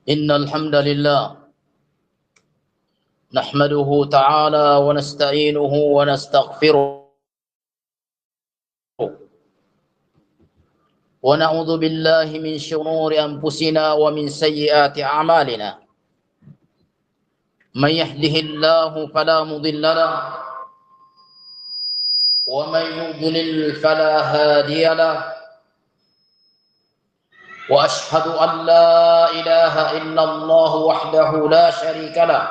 إن الحمد لله نحمده تعالى ونستعينه ونستغفره ونعوذ بالله من شرور أنفسنا ومن سيئات أعمالنا. من يهده الله فلا مضل له ومن يضلل فلا هادي له، وأشهد أن لا إله إلا الله وحده لا شريك له،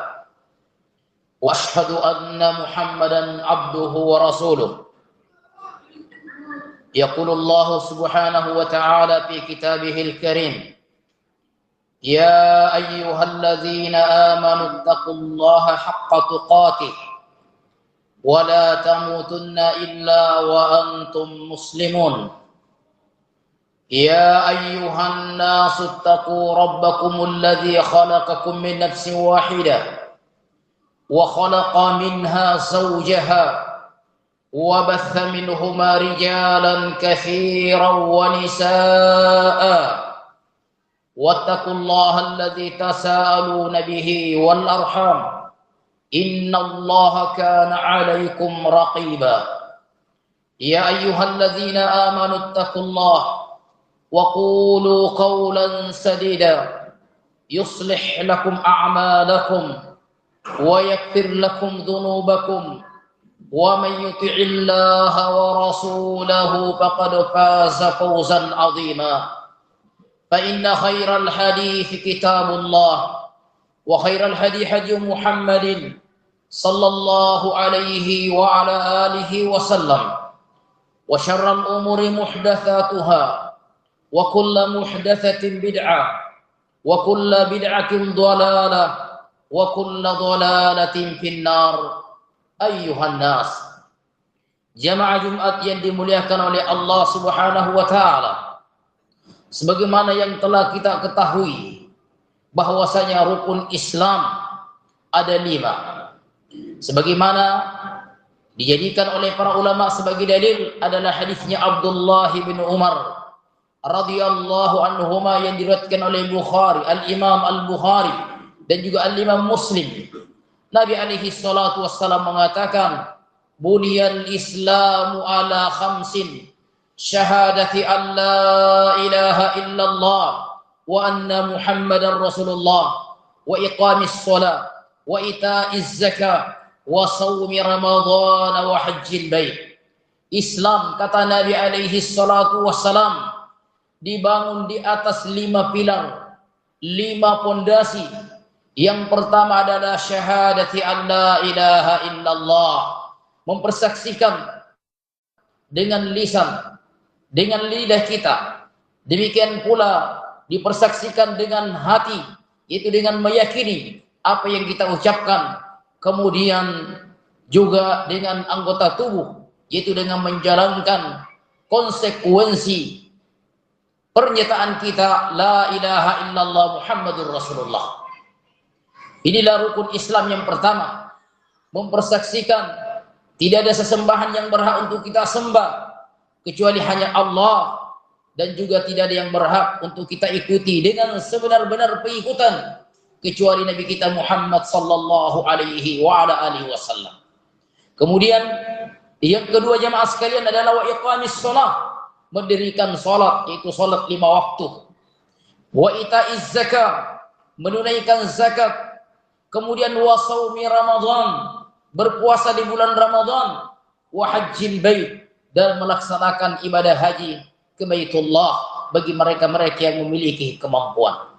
وأشهد أن محمدا عبده ورسوله. يقول الله سبحانه وتعالى في كتابه الكريم: يا أيها الذين آمنوا اتقوا الله حق تقاته ولا تموتن إلا وأنتم مسلمون. يا أيها الناس اتقوا ربكم الذي خلقكم من نفس واحدة وخلق منها زوجها وبث منهما رجالا كثيرا ونساء، واتقوا الله الذي تساءلون به والأرحام إن الله كان عليكم رقيبا. يا أيها الذين آمنوا اتقوا الله وقولوا قولا سديدا يصلح لكم أعمالكم ويغفر لكم ذنوبكم، ومن يطع الله ورسوله فقد فاز فوزا عظيما. فإن خير الحديث كتاب الله، وخير الهدي هدي محمد صلى الله عليه وعلى آله وسلم، وشر الأمور محدثاتها، وكل محدثة بدعة، وكل بدعة ضلالة، وكل ضلالة في النار. Ayyuhan nas, jamaah Jumat yang dimuliakan oleh Allah Subhanahu wa taala. Sebagaimana yang telah kita ketahui bahwasanya rukun Islam ada 5. Sebagaimana dijadikan oleh para ulama sebagai dalil adalah hadisnya Abdullah bin Umar radhiyallahu anhuma yang diriwayatkan oleh Bukhari, Al-Imam Al-Bukhari dan juga Al-Imam Muslim. Nabi alaihi salatu wassalam mengatakan, buniyal islamu ala khamsin, syahadati an la ilaha illallah wa anna muhammadan rasulullah, wa iqamis salat, wa ita'iz zakah, wa sawmi ramadhan, wa hajjil bait. Islam, kata Nabi alaihi salatu wassalam, dibangun di atas 5 pilar, 5 pondasi. Yang pertama adalah syahadati an la ilaha illallah, mempersaksikan dengan lisan, dengan lidah kita. Demikian pula dipersaksikan dengan hati, yaitu dengan meyakini apa yang kita ucapkan. Kemudian juga dengan anggota tubuh, yaitu dengan menjalankan konsekuensi pernyataan kita la ilaha illallah Muhammadur Rasulullah. Inilah rukun Islam yang pertama, mempersaksikan tidak ada sesembahan yang berhak untuk kita sembah kecuali hanya Allah, dan juga tidak ada yang berhak untuk kita ikuti dengan sebenar-benar pengikutan kecuali Nabi kita Muhammad sallallahu alaihi wa ala alihi wasallam. Kemudian yang kedua jamaah sekalian adalah wa iqamis shalah, mendirikan salat, yaitu salat 5 waktu. Wa itaiz zakah, menunaikan zakat. Kemudian wa shaumi Ramadan, berpuasa di bulan Ramadan. Wa hajjil bait, dan melaksanakan ibadah haji ke Baitullah bagi mereka-mereka yang memiliki kemampuan.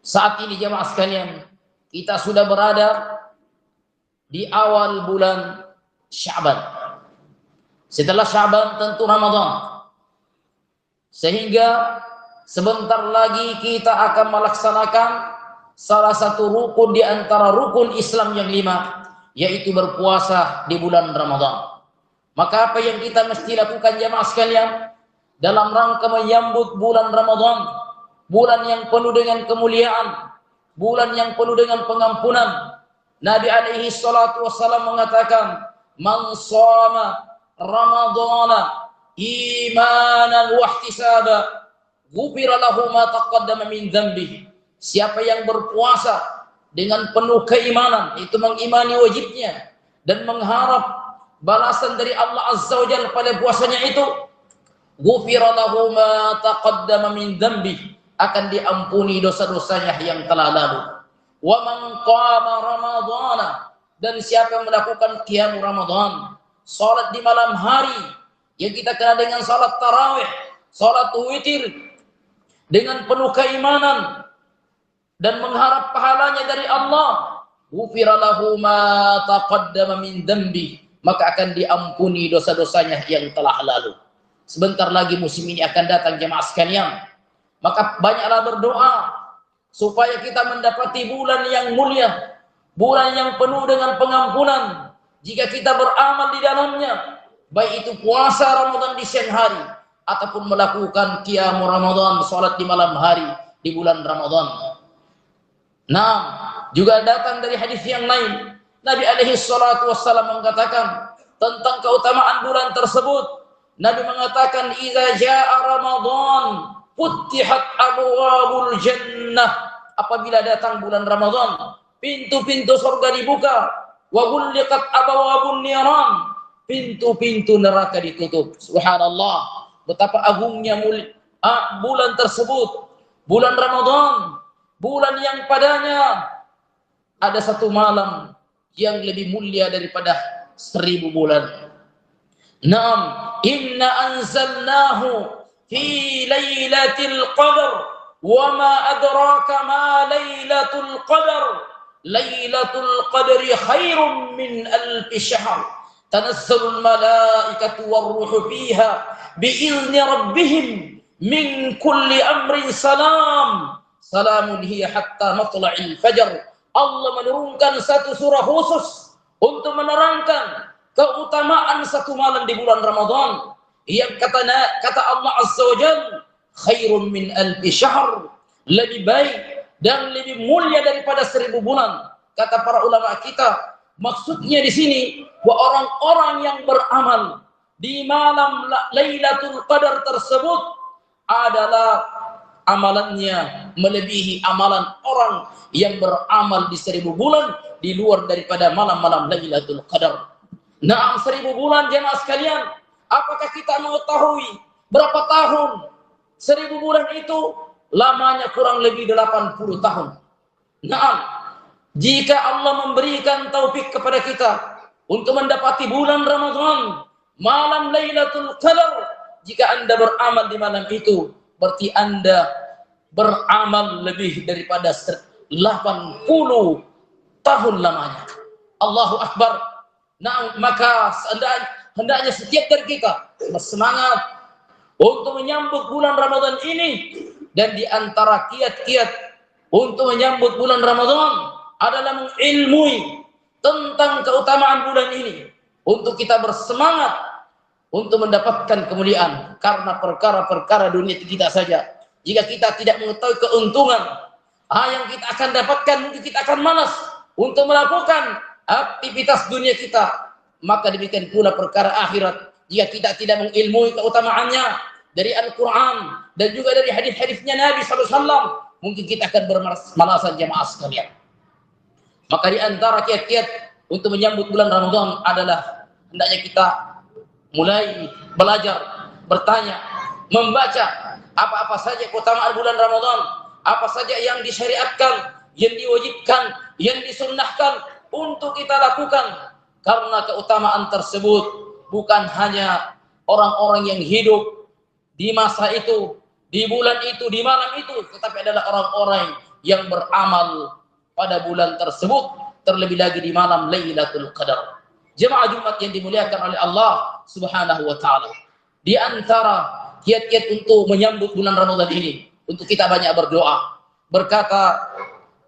Saat ini jemaah sekalian, kita sudah berada di awal bulan Sya'ban. Setelah Sya'ban tentu Ramadan. Sehingga sebentar lagi kita akan melaksanakan salah satu rukun di antara rukun Islam yang 5, yaitu berpuasa di bulan Ramadan. Maka apa yang kita mesti lakukan jamaah sekalian dalam rangka menyambut bulan Ramadan, bulan yang penuh dengan kemuliaan, bulan yang penuh dengan pengampunan. Nabi alaihi salatu wassalam mengatakan, man shoma Ramadana imanan wa ihtisaba ghufira lahu ma taqaddama min dhanbihi. Siapa yang berpuasa dengan penuh keimanan, itu mengimani wajibnya dan mengharap balasan dari Allah Azza wa Jalla pada puasanya itu, ghufira lahu ma taqaddama min dhanbi, akan diampuni dosa-dosanya yang telah lalu. Wa man qama ramadhana, dan siapa yang melakukan qiyam Ramadan, salat di malam hari yang kita kenal dengan salat tarawih, salat witir, dengan penuh keimanan dan mengharap pahalanya dari Allah, ghufira lahu ma taqaddama min dhanbi, maka akan diampuni dosa-dosanya yang telah lalu. Sebentar lagi musim ini akan datang jemaah sekalian. Maka banyaklah berdoa supaya kita mendapati bulan yang mulia, bulan yang penuh dengan pengampunan. Jika kita beramal di dalamnya, baik itu puasa Ramadan di siang hari ataupun melakukan qiyam Ramadan, salat di malam hari di bulan Ramadan. Nah, juga datang dari hadis yang lain, Nabi alaihi salatu wassalam mengatakan tentang keutamaan bulan tersebut. Nabi mengatakan, "Idza jaa Ramadan, futtihat abwabul jannah." Apabila datang bulan Ramadan, pintu-pintu surga dibuka. Wa ghulliqat abwabun niran, pintu-pintu neraka ditutup. Subhanallah, betapa agungnya bulan tersebut, bulan Ramadan, bulan yang padanya ada satu malam yang lebih mulia daripada 1000 bulan. Naam, inna anzalnahu fi lailatul qadar, wa ma adraka ma lailatul qadar, lailatul qadri khairum min alfi syahr, tanazzalul malaikatu warruhu fiha biizni rabbihim min kulli amrin salam, salamun hiya hatta matla'il fajr. Allah menurunkan satu surah khusus untuk menerangkan keutamaan satu malam di bulan Ramadan yang kata Allah Azza wa Jalla, khairun min alfi syahr, lebih baik dan lebih mulia daripada 1000 bulan. Kata para ulama kita, maksudnya di sini orang-orang yang beramal di malam Lailatul Qadar tersebut adalah amalannya melebihi amalan orang yang beramal di 1000 bulan di luar daripada malam-malam Lailatul Qadar. Nah, 1000 bulan jemaah sekalian, apakah kita mengetahui berapa tahun 1000 bulan itu? Lamanya kurang lebih 80 tahun. Nah, jika Allah memberikan taufik kepada kita untuk mendapati bulan Ramadan, malam Lailatul Qadar, jika Anda beramal di malam itu, berarti Anda beramal lebih daripada 80 tahun lamanya. Allahu Akbar. Nah, maka hendaknya setiap dari kita bersemangat untuk menyambut bulan Ramadan ini. Dan di antara kiat-kiat untuk menyambut bulan Ramadan adalah mengilmui tentang keutamaan bulan ini, untuk kita bersemangat untuk mendapatkan kemuliaan karena perkara-perkara dunia kita saja. Jika kita tidak mengetahui keuntungan yang kita akan dapatkan, mungkin kita akan malas untuk melakukan aktivitas dunia kita. Maka demikian pula perkara akhirat, jika kita tidak mengilmui keutamaannya dari Al-Quran dan juga dari hadis-hadisnya Nabi SAW, mungkin kita akan bermalasan jemaah sekalian. Maka di antara kiat-kiat untuk menyambut bulan Ramadan adalah hendaknya kita mulai belajar, bertanya, membaca apa-apa saja keutamaan bulan Ramadan, apa saja yang disyariatkan, yang diwajibkan, yang disunnahkan untuk kita lakukan. Karena keutamaan tersebut bukan hanya orang-orang yang hidup di masa itu, di bulan itu, di malam itu, tetapi adalah orang-orang yang beramal pada bulan tersebut, terlebih lagi di malam Lailatul Qadar. Jemaah Jumat yang dimuliakan oleh Allah Subhanahu wa taala. Di antara kiat-kiat untuk menyambut bulan Ramadan ini, untuk kita banyak berdoa. Berkata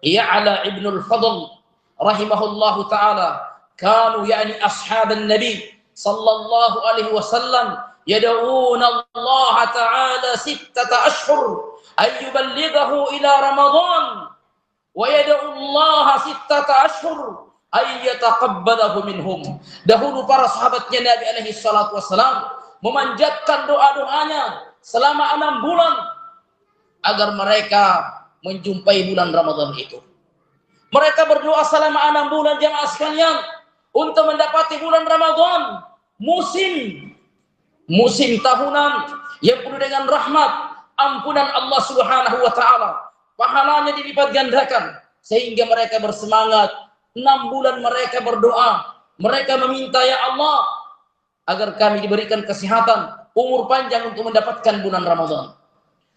Ya'la ibnul Fadl rahimahullahu taala, kanu yani ashaban Nabi sallallahu alaihi wasallam yad'una Allah ta'ala 6 ashhur ay yuballighahu ila Ramadan, wa yad'u Allah 6 ashhur ay yataqabbalahu minhum. Dahulu para sahabatnya Nabi alaihi salatu wasallam memanjatkan doa-doanya selama 6 bulan agar mereka menjumpai bulan Ramadan itu. Mereka berdoa selama 6 bulan jamaah sekalian untuk mendapati bulan Ramadan, musim tahunan yang penuh dengan rahmat, ampunan Allah Subhanahu wa taala. Pahalanya dilipat gandakan sehingga mereka bersemangat. 6 bulan mereka berdoa, mereka meminta, ya Allah, agar kami diberikan kesehatan, umur panjang untuk mendapatkan bulan Ramadan.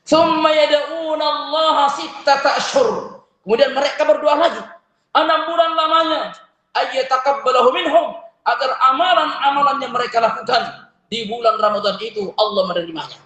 Tsumma yad'una Allah sittata ashhur. Kemudian mereka berdoa lagi 6 bulan lamanya, ayyataqabbalahu minhum, agar amalan-amalan yang mereka lakukan di bulan Ramadan itu Allah menerimanya.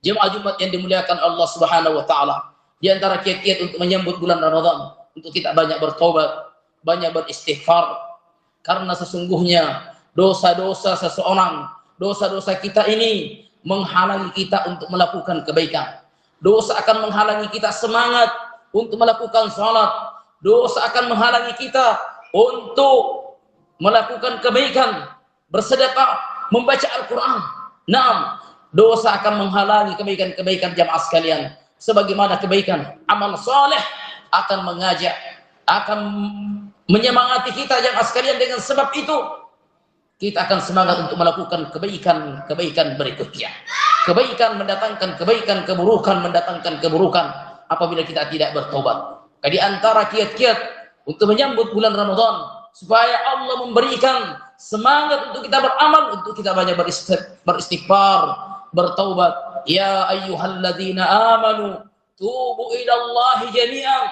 Jemaah Jumat yang dimuliakan Allah Subhanahu wa taala, di antara kiat-kiat untuk menyambut bulan Ramadan, untuk kita banyak bertobat, banyak beristighfar, karena sesungguhnya dosa-dosa seseorang, dosa-dosa kita ini menghalangi kita untuk melakukan kebaikan. Dosa akan menghalangi kita semangat untuk melakukan salat. Dosa akan menghalangi kita untuk melakukan kebaikan, bersedekah, membaca Al-Quran. Naam, dosa akan menghalangi kebaikan-kebaikan jamaah sekalian. Sebagaimana kebaikan, amal saleh akan mengajak, akan menyemangati kita jamaah sekalian. Dengan sebab itu kita akan semangat untuk melakukan kebaikan berikutnya. Kebaikan mendatangkan kebaikan, keburukan mendatangkan keburukan apabila kita tidak bertobat. Di antara kiat-kiat untuk menyambut bulan Ramadan, supaya Allah memberikan semangat untuk kita beramal, untuk kita banyak beristighfar, bertaubat. Ya ayyuhalladzina amanu tubu ilallahi jami'an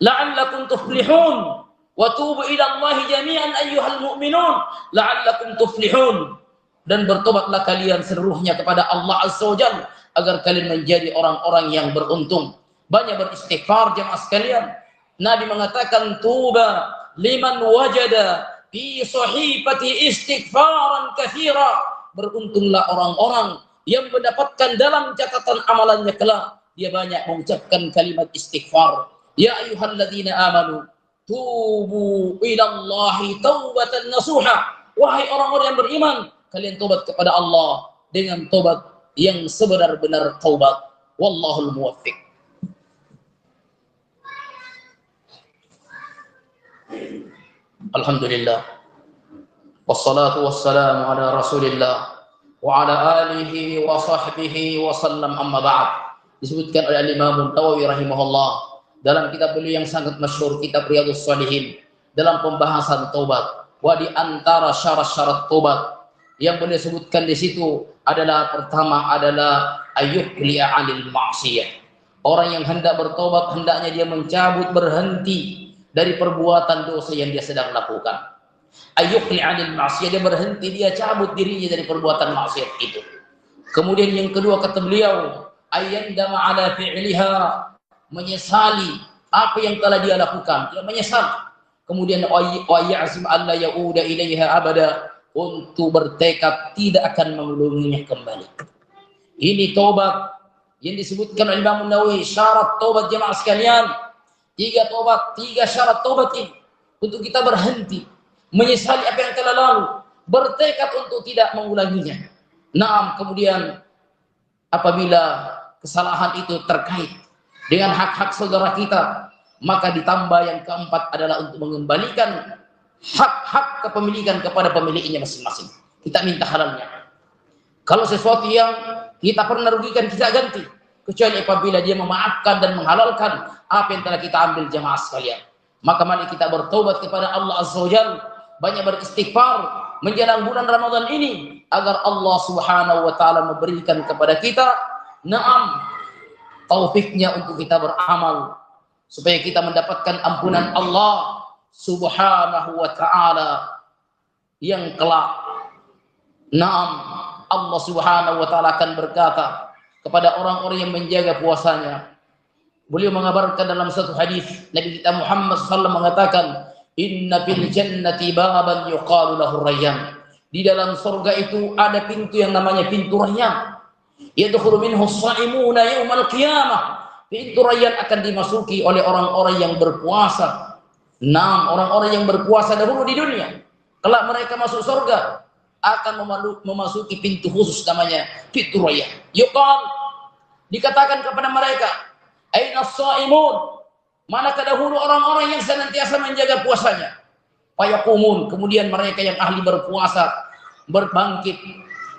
la'allakum tuflihun, wa tubu ilallahi jami'an ayyuhal mu'minun la'allakum tuflihun. Dan bertobatlah kalian seluruhnya kepada Allah Azza wa Jalla agar kalian menjadi orang-orang yang beruntung. Banyak beristighfar jemaah sekalian. Nabi mengatakan, tuba liman wajada fi sahifati istighfaran katsira. Beruntunglah orang-orang yang mendapatkan dalam catatan amalannya kelak dia banyak mengucapkan kalimat istighfar. Ya ayyuhalladzina amanu tubu ilallahi taubatan nasuha. Wahai orang-orang yang beriman, kalian tobat kepada Allah dengan tobat yang sebenar-benar taubat. Wallahul muwaffiq. Alhamdulillah, wassalatu wassalamu ala rasulillah wa ala alihi wa sahbihi wa sallam, amma ba'd. Disebutkan oleh Imam Nawawi rahimahullah dalam kitab beliau yang sangat masyhur, kitab Riyadhus Shalihin, dalam pembahasan taubat. Wa di antara syarat-syarat taubat yang beliau sebutkan di situ adalah, pertama adalah ayyuqli'a 'anil ma'siyah. Orang yang hendak bertobat hendaknya dia mencabut, berhenti dari perbuatan dosa yang dia sedang lakukan. Ayyuqli 'anil ma'siyah, dia berhenti, dia cabut dirinya dari perbuatan maksiat itu. Kemudian yang kedua kata beliau, ayyandama 'ala fi'liha, menyesali apa yang telah dia lakukan, dia menyesal. Kemudian wa ya'zim an la ya'uda ilaiha abada, untuk bertekad tidak akan mengulanginya kembali. Ini tobat yang disebutkan oleh Imam Nawawi, syarat tobat jemaah sekalian. 3 syarat tobat ini untuk kita berhenti, menyesali apa yang telah lalu, bertekad untuk tidak mengulanginya. Naam, kemudian apabila kesalahan itu terkait dengan hak-hak saudara kita, maka ditambah yang keempat adalah untuk mengembalikan hak-hak kepemilikan kepada pemiliknya masing-masing. Kita minta halalnya. Kalau sesuatu yang kita pernah rugikan, kita ganti, kecuali apabila dia memaafkan dan menghalalkan apa yang telah kita ambil jemaah sekalian. Maka mari kita bertobat kepada Allah Azza wa Jalla, banyak beristighfar menjelang bulan Ramadan ini agar Allah Subhanahu wa taala memberikan kepada kita taufiknya untuk kita beramal, supaya kita mendapatkan ampunan Allah Subhanahu wa taala yang kelak. Allah Subhanahu wa taala akan berkata kepada orang-orang yang menjaga puasanya. Beliau mengabarkan dalam satu hadis, Nabi kita Muhammad SAW mengatakan, inna fil jannati baban yuqalu lahu rayyan. Di dalam surga itu ada pintu yang namanya pintu Rayyan. Yadkhulu minhu as-sha'imuna yaumal qiyamah. Pintu Rayyan akan dimasuki oleh orang-orang yang berpuasa. Orang-orang yang berpuasa dahulu di dunia. Kelak mereka masuk surga akan memasuki pintu khusus namanya pintu Rayyan. Yuqal, dikatakan kepada mereka, as-shaimun. Manakah dahulu orang-orang yang senantiasa menjaga puasanya. Fayaqumun, kemudian mereka yang ahli berpuasa berbangkit.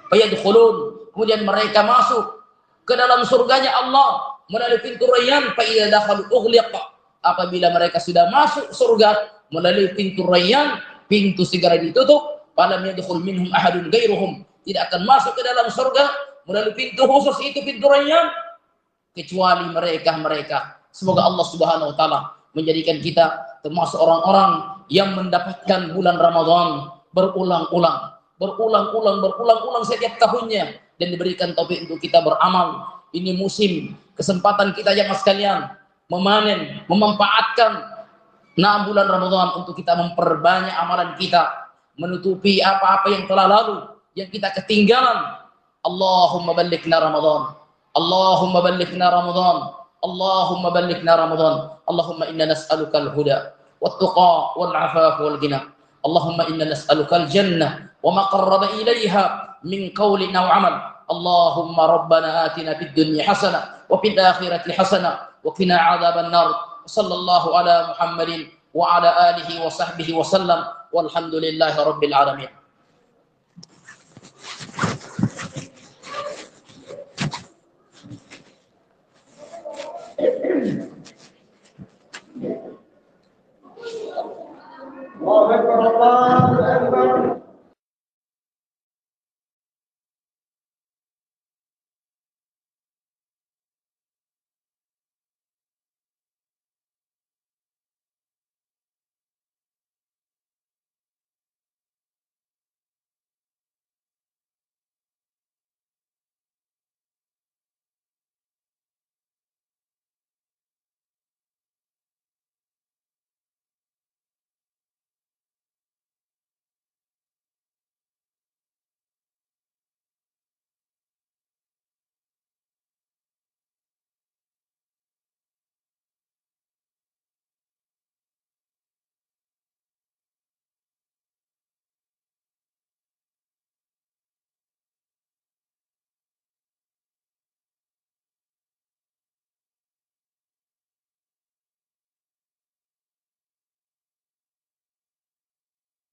Fayadkhulun, kemudian mereka masuk ke dalam surganya Allah melalui pintu Rayyan. Fa idza dakhalu ughliq, apabila mereka sudah masuk surga melalui pintu Rayyan, pintu segera ditutup. Falam yadkhul minhum ahadun ghairuhum, tidak akan masuk ke dalam surga melalui pintu khusus itu, pintu Rayyan, kecuali mereka. Semoga Allah Subhanahu wa taala menjadikan kita termasuk orang-orang yang mendapatkan bulan Ramadan berulang-ulang setiap tahunnya, dan diberikan taufik untuk kita beramal. Ini musim kesempatan kita jamaah sekalian memanen, memanfaatkan bulan Ramadan untuk kita memperbanyak amalan kita, menutupi apa-apa yang telah lalu, yang kita ketinggalan. Allahumma ballighna Ramadan, Allahumma ballighna Ramadan, Allahumma ballighna Ramadan. Allahumma inna nas'aluka al-huda wat-tuqa wal-'afafa wal-ghina. Allahumma inna nas'aluka al-jannah wa ma qarraba ilayha min qawlin aw 'amal. Allahumma rabbana atina fid dunya hasanah wa fil akhirati hasanah wa qina 'adzaban nar. Sallallahu ala Muhammadin wa ala alihi wa sahbihi wa sallam. Walhamdulillahi rabbil alamin.